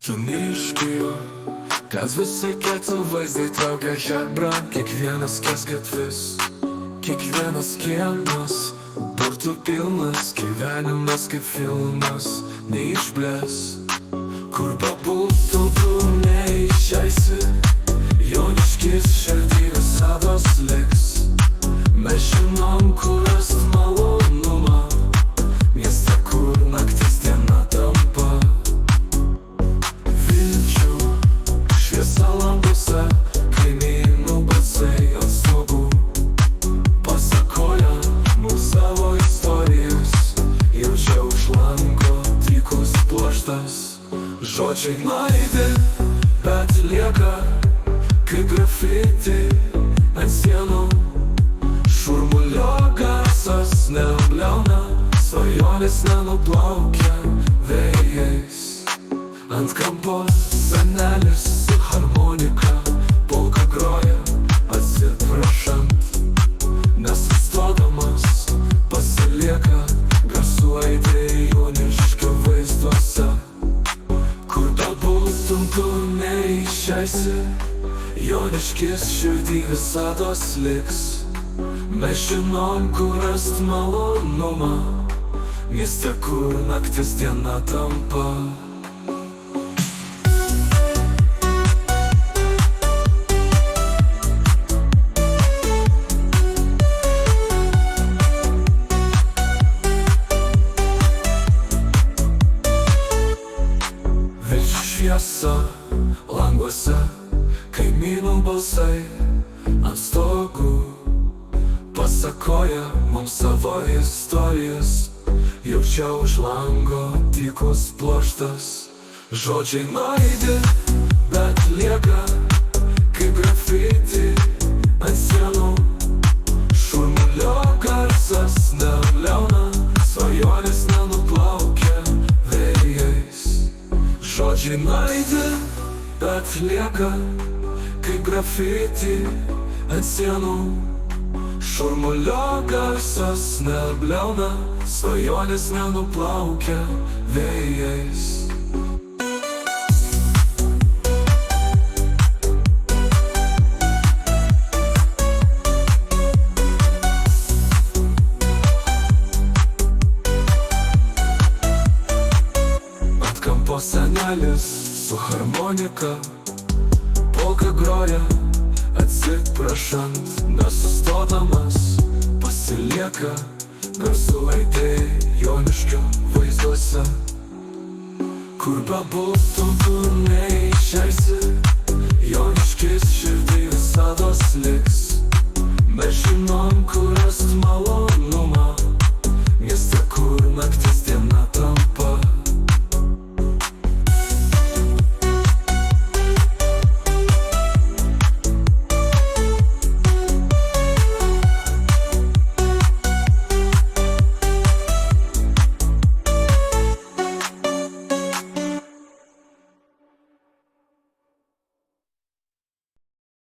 Tu neiškyla, kad visai kietų vaizdai traukia hebrą. Kiekvienas kesgatvis, kiekvienas kiemas, burtų pilnas, gyvenimas kaip filmas, neišblės. Kur bebūtum, tu neišeisi, Joniškis širdį visados liks. Mes žinom, kur rast malonumą, mieste, kur naktis diena tampa. Vilčių šviesa languose, kaimynų balsai ant stogų pasakoja mums savo istorijas. Jaučia už lango tykus pluoštas, žodžiai laidi, bet lieka kaip grafiti ant sienų. Šurmulio garsas nebliauna, svajonės nenuplaukia vėjais. Ant kampo senelis su harmonika polką groja, atsiprašant, nesustodamas pasilieka garsų aidai Joniškio vaizduose. Kur bebūtum, tu neišeisi, Joniškis širdį visados liks. Mes žinom, kur rast malonumą, mieste, kur naktis diena tampa. Vilčių šviesa languose, kaimynų balsai ant stogų pasakoja mums savo istorijas. Jaučia už lango tykus pluoštas, žodžiai laidi, bet lieka kaip grafiti ant sienų. Šurmulio garsas nebliauna, svajonės nenuplaukia vėjais. Žodžiai laidi, bet lieka kaip grafiti ant sienų. Šurmulio garsas nebliauna, svajonės nenuplaukia vėjais. Ant kampo senelis su harmonika polką groja, atsiprašant, nesustodamas pasilieka garsų aidai Joniškio vaizduose. Kur bebūtum, tu